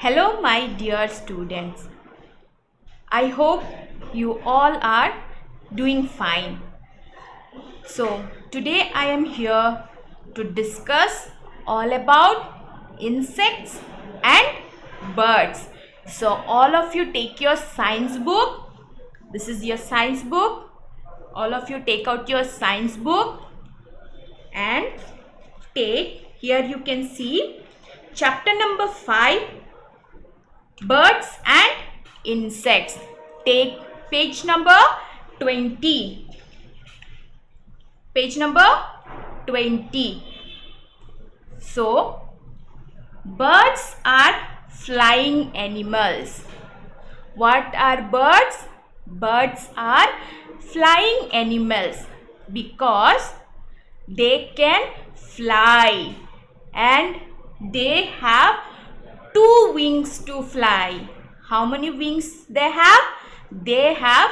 Hello, my dear students. I hope you all are doing fine. So, today I am here to discuss all about insects and birds. So, all of you take your science book. This is your science book. All of you take out your science book and take, here you can see chapter number 5, birds and insects. Take page number 20. Page number 20. So, birds are flying animals. What are birds? Birds are flying animals because they can fly and they have 2 wings to fly. How many wings they have? They have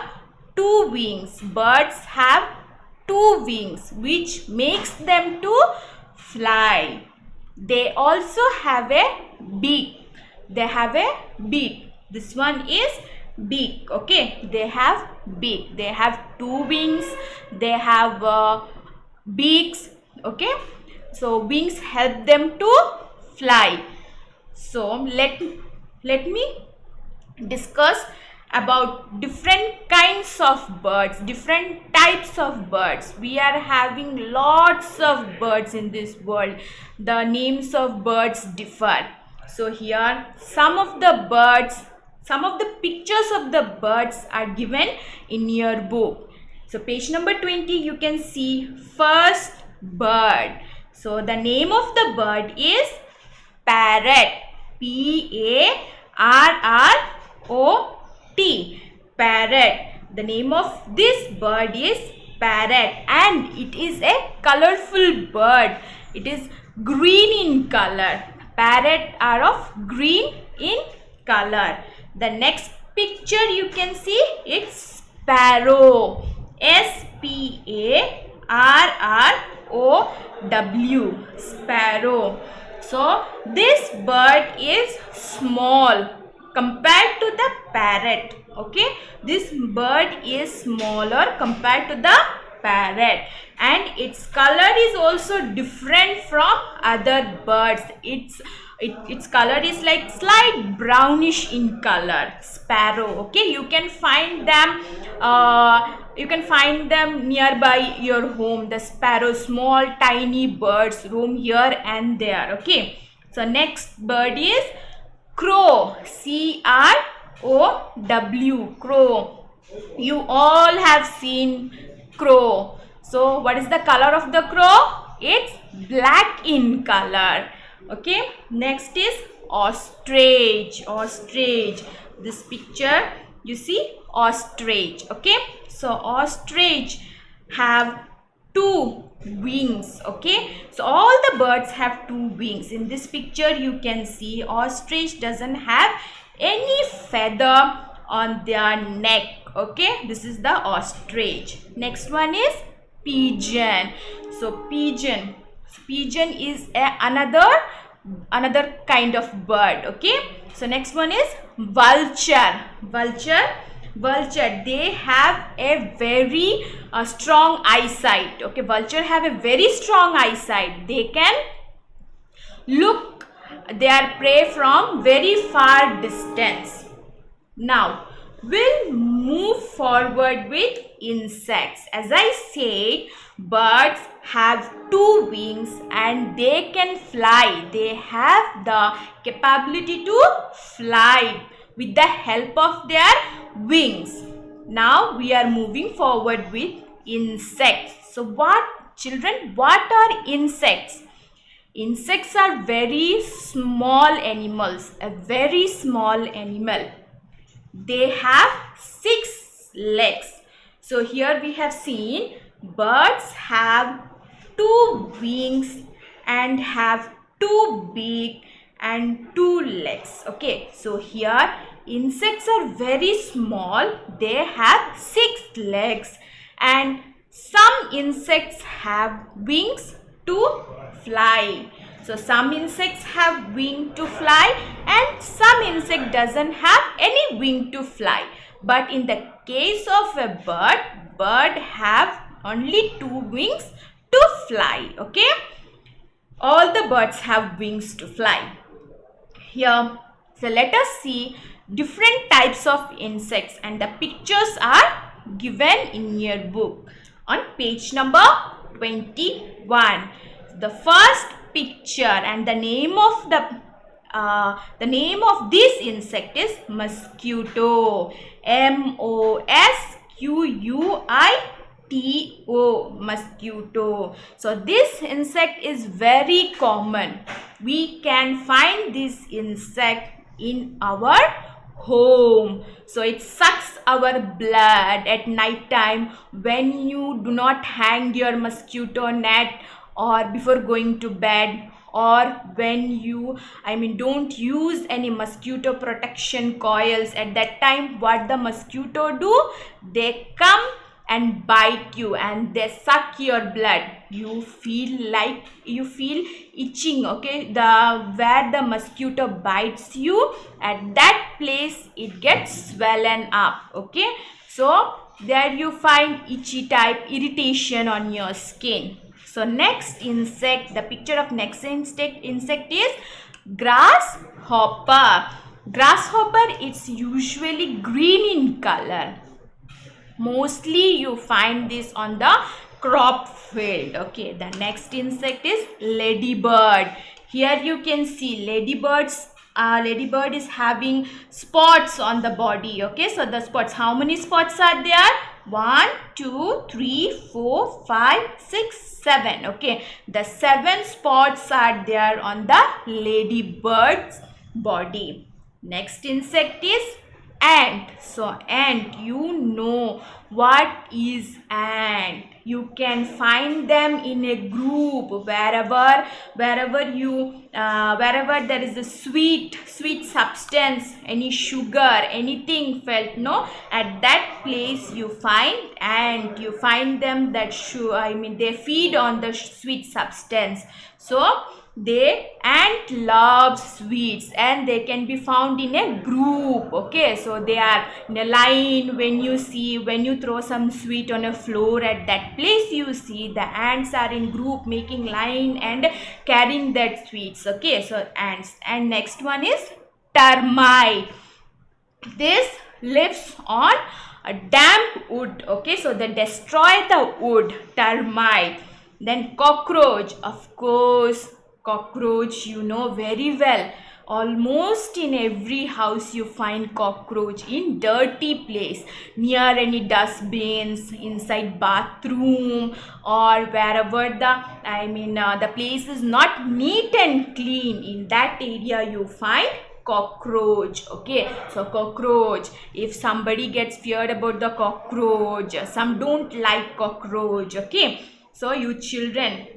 2 wings. Birds have 2 wings, which makes them to fly. They also have a beak. They have a beak. This one is beak. Okay, they have beak. They have 2 wings. They have beaks. Okay, so wings help them to fly. So let me discuss about different kinds of birds, different types of birds. We are having lots of birds in this world. The names of birds differ. So here some of the birds, some of the pictures of the birds are given in your book. So page number 20, you can see first bird. So the name of the bird is parrot. P-A-R-R-O-T. Parrot. The name of this bird is parrot and it is a colorful bird. It is green in color. Parrot are of green in color. The next picture you can see, it's sparrow. S-P-A-R-R-O-W. Sparrow. So this bird is small compared to the parrot. Okay, this bird is smaller compared to the parrot and its color is also different from other birds. Its color is like slight brownish in color. Sparrow. Okay, you can find them nearby your home. The sparrow, small tiny birds roam here and there. Okay, so next bird is crow. C-R-O-W. Crow. You all have seen crow. So what is the color of the crow? It's black in color. Okay, next is ostrich. Ostrich. This picture you see ostrich. Okay, so ostrich have 2 wings. Okay, so all the birds have 2 wings. In this picture you can see ostrich doesn't have any feather on their neck. Okay, this is the ostrich. Next one is pigeon. So pigeon is another kind of bird. Okay, so next one is vulture. Vulture, they have a very strong eyesight. Okay, vulture have a very strong eyesight. They can look their prey from very far distance. Now we'll move forward with insects. As I said, birds have 2 wings and they can fly. They have the capability to fly with the help of their wings. Now we are moving forward with insects. So what are insects? Insects are very small animals. A very small animal. They have 6 legs. So here we have seen birds have 2 wings and have 2 beaks and 2 legs. Okay, so here insects are very small. They have 6 legs and some insects have wings to fly. So some insects have wing to fly and some insect doesn't have any wing to fly. But in the case of a bird have only 2 wings to fly. Okay, all the birds have wings to fly. Here, so let us see different types of insects, and the pictures are given in your book on page number 21. The first picture and the name of this insect is mosquito. M-O-S-Q-U-I-T-O, mosquito. So this insect is very common. We can find this insect in our home. So it sucks our blood at night time when you do not hang your mosquito net or before going to bed, or when you don't use any mosquito protection coils. At that time, what the mosquito do, they come and bite you and they suck your blood. You feel itching. Okay, where the mosquito bites you, at that place it gets swollen up. Okay, so there you find itchy type irritation on your skin. So next insect, the picture of next insect is grasshopper. Grasshopper, it's usually green in color. Mostly you find this on the crop field. Okay, the next insect is ladybird. Here you can see ladybird is having spots on the body. Okay, so the spots, how many spots are there? 1, 2, 3, 4, 5, 6, 7. Okay, the 7 spots are there on the ladybird's body. Next insect is ant. So ant, you know what is ant. You can find them in a group wherever there is a sweet substance, any sugar, anything felt, no, at that place you find ant. You find them that they feed on the sweet substance. So ant loves sweets and they can be found in a group. Okay, so they are in a line. When you throw some sweet on a floor, at that place you see the ants are in group making line and carrying that sweets. Okay, so ants. And next one is termite. This lives on a damp wood. Okay, so they destroy the wood. Termite. Then cockroach, of course. Cockroach, you know very well. Almost in every house you find cockroach in dirty place, near any dustbins, inside bathroom, or wherever the place is not neat and clean. In that area you find cockroach. Okay, so cockroach, if somebody gets feared about the cockroach, some don't like cockroach. Okay, so you children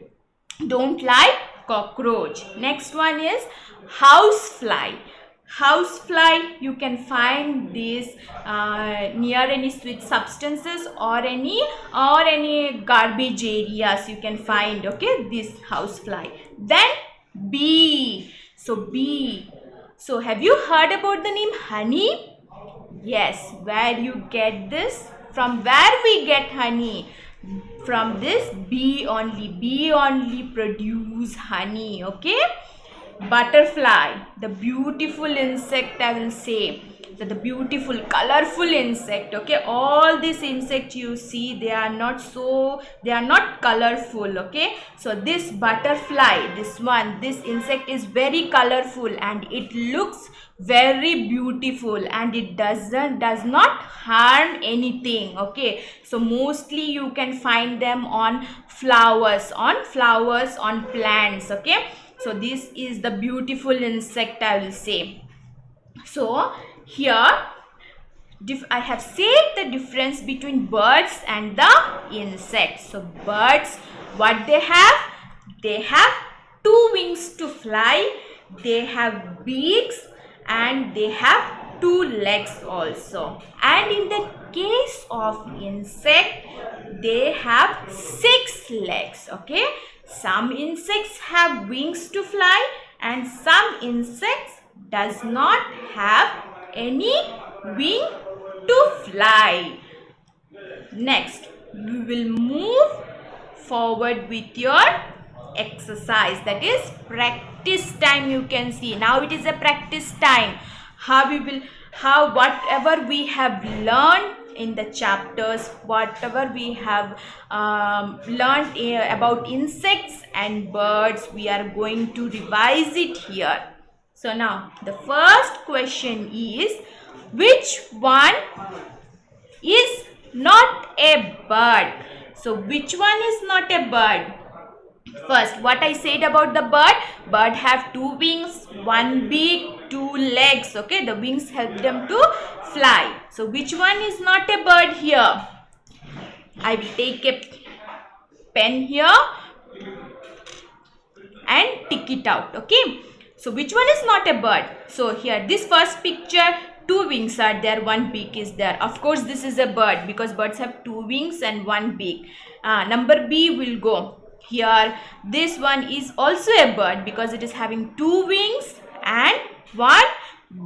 don't like cockroach. Next one is housefly. Housefly, you can find this near any sweet substances or any garbage areas you can find. Okay, this housefly. Then bee. So bee. So have you heard about the name honey? Yes. Where you get this? From where we get honey? From this bee only. Bee only produce honey. Okay, butterfly, the beautiful insect, I will say. So the beautiful colorful insect. Okay, all these insects you see, they are not colorful. Okay, so this butterfly, this insect is very colorful and it looks very beautiful and it does not harm anything. Okay, so mostly you can find them on flowers, on plants. Okay, so this is the beautiful insect, I will say. So here I have said the difference between birds and the insects. So birds, what they have? They have 2 wings to fly, they have beaks, and they have 2 legs also. And in the case of insect, they have 6 legs. Okay, Some insects have wings to fly and some insects does not have any wing to fly. Next, we will move forward with your exercise, that is practice time. You can see now it is a practice time. How whatever we have learned in the chapters, whatever we have learned about insects and birds, we are going to revise it here. So now the first question is, which one is not a bird? So which one is not a bird? First, what I said about the bird have two wings, one beak, two legs. Okay, the wings help them to fly. So which one is not a bird here? I will take a pen here and tick it out. Okay, so which one is not a bird? So here, this first picture, two wings are there, one beak is there. Of course this is a bird because birds have two wings and one beak. Number B will go. Here, this one is also a bird because it is having two wings and one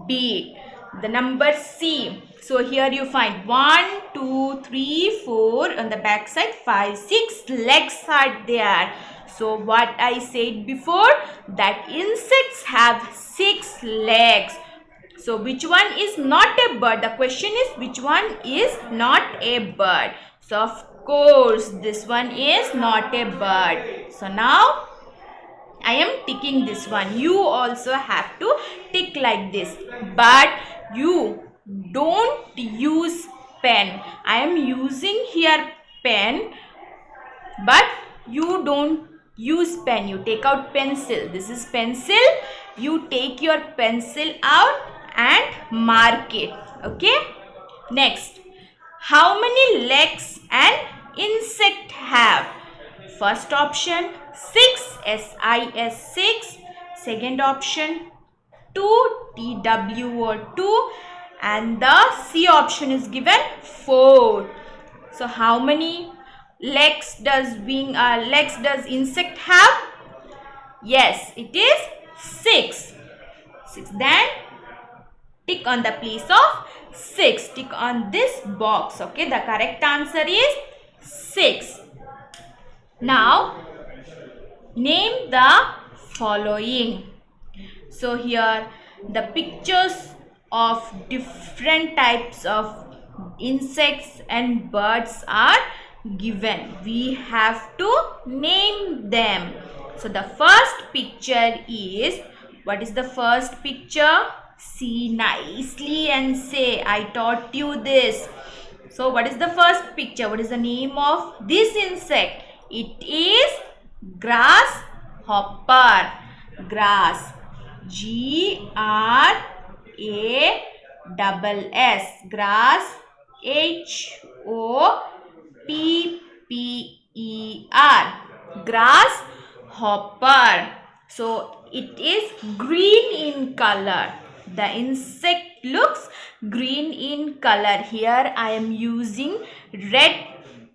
beak. The number C. So here you find 1, 2, 3, 4 on the back side, 5, 6 legs are there. So what I said before, that insects have 6 legs. So which one is not a bird? The question is, which one is not a bird? So of course this one is not a bird. So now I am ticking this one. You also have to tick like this, but you don't use pen. I am using here pen, but you don't use pen. You take out pencil. This is pencil. You take your pencil out and mark it. Okay. Next, how many legs an insect have? First option 6, S-I-S 6. Second option 2, T-W-O 2. And the C option is given 4. So how many legs does insect have? Yes, it is 6. Then tick on the place of 6. Tick on this box. Okay, the correct answer is 6. Now name the following. So here the pictures of different types of insects and birds are given. We have to name them. So the first picture is, what is the first picture? See nicely and say, I taught you this. So what is the first picture? What is the name of this insect? It is grasshopper. Grass. G-R-A-S-S. Grass. H-O-P-P-E-R. Grasshopper. So it is green in color. The insect looks green in color. Here I am using red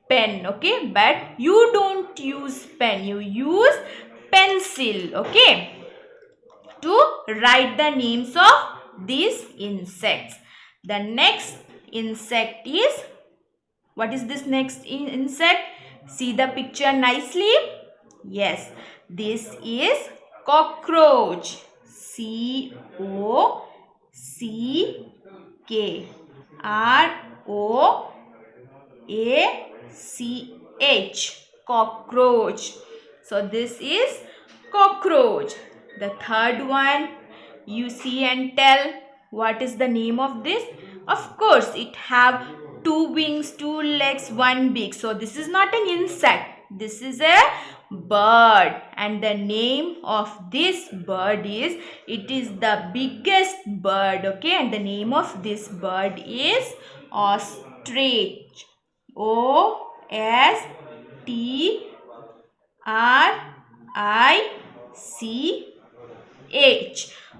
pen. Okay, but you don't use pen. You use pencil. Okay, to write the names of these insects. The next insect is, what is this next insect? See the picture nicely. Yes, this is cockroach. C-O-C-K-R-O-A-C-H. Cockroach. So this is cockroach. The third one, you see and tell what is the name of this. Of course it have two wings, two legs, one beak. So this is not an insect. This is a bird, and the name of this bird is, it is the biggest bird. Okay, and the name of this bird is ostrich. O-S-T-R-I-C-H.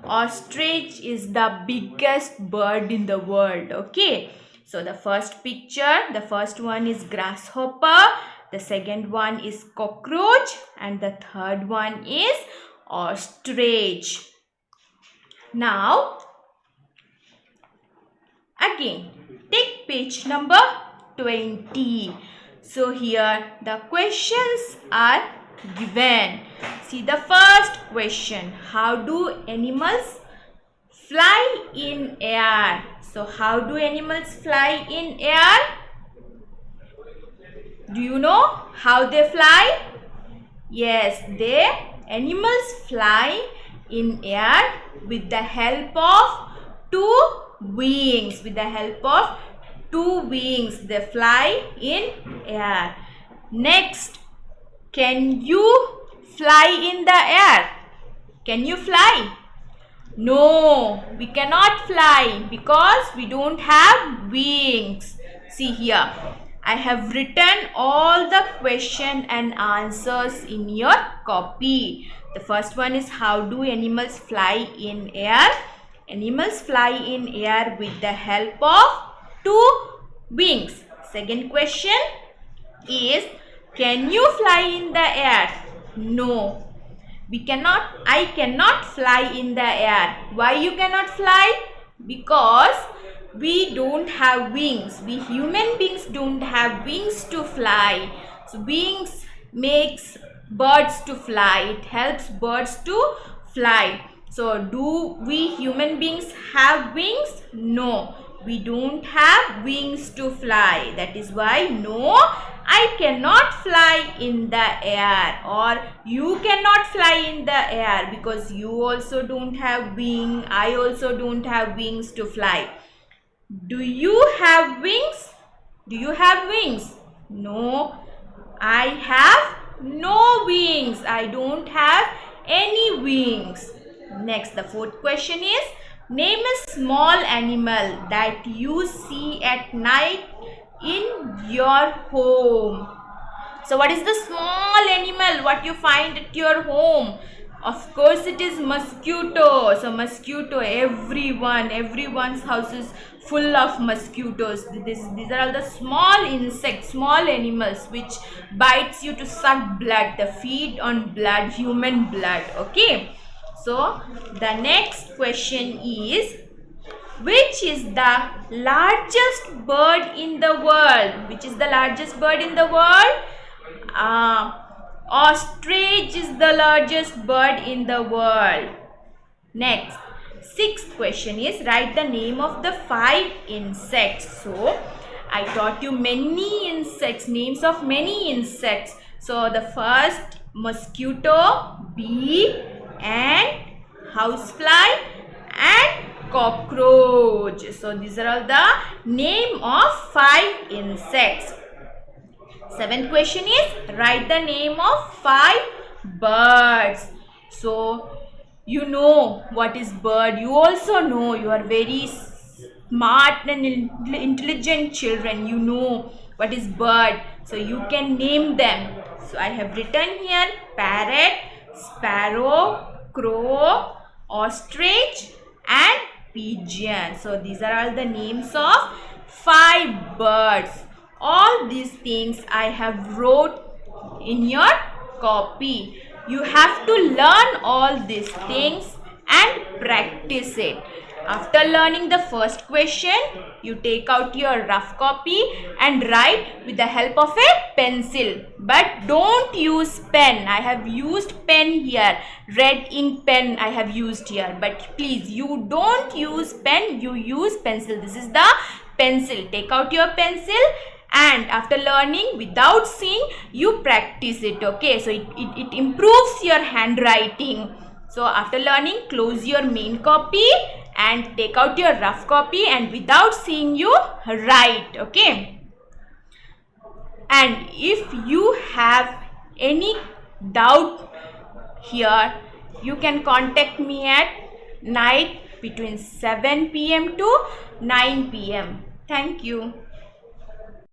Ostrich is the biggest bird in the world. Okay, so the first picture, the first one is grasshopper, The second one is cockroach, and the third one is ostrich. Now, again, take page number 20. So here the questions are given. See the first question. How do animals fly in air? So how do animals fly in air? Do you know how they fly? Yes, animals fly in air with the help of two wings. With the help of two wings, they fly in air. Next, can you fly in the air? Can you fly? No, we cannot fly because we don't have wings. See here, I have written all the question and answers in your copy. The first one is, how do animals fly in air? Animals fly in air with the help of two wings. Second question is, can you fly in the air? No, I cannot fly in the air. Why you cannot fly? Because we don't have wings. We human beings don't have wings to fly. So wings makes birds to fly. It helps birds to fly. So do we human beings have wings? No, we don't have wings to fly. That is why no, I cannot fly in the air, or you cannot fly in the air because you also don't have wings. I also don't have wings to fly. Do you have wings? Do you have wings? No, I have no wings. I don't have any wings. Next, the fourth question is, name a small animal that you see at night in your home. So what is the small animal what you find at your home? Of course it is mosquito. So mosquito, everyone's house is full of mosquitoes. These are all the small insects, small animals which bites you to suck blood. They feed on blood, human blood. Okay. So the next question is, which is the largest bird in the world? Which is the largest bird in the world? Ostrich is the largest bird in the world. Next, sixth question is, write the name of the 5 insects. So I taught you many insects, names of many insects. So the first, mosquito, bee, and housefly, and cockroach. So these are all the name of 5 insects. Seventh question is, write the name of 5 birds. So you know what is bird. You also know, you are very smart and intelligent children. You know what is bird. So you can name them. So I have written here parrot, sparrow, crow, ostrich, and pigeon. So these are all the names of 5 birds. All these things I have wrote in your copy. You have to learn all these things and practice it. After learning the first question, you take out your rough copy and write with the help of a pencil. But don't use pen. I have used pen here. Red ink pen I have used here. But please, you don't use pen. You use pencil. This is the pencil. Take out your pencil. And after learning without seeing, you practice it. Okay, so it improves your handwriting. So after learning, close your main copy and take out your rough copy, and without seeing, you write. Okay, and if you have any doubt here, you can contact me at night between 7 p.m. to 9 p.m. Thank you.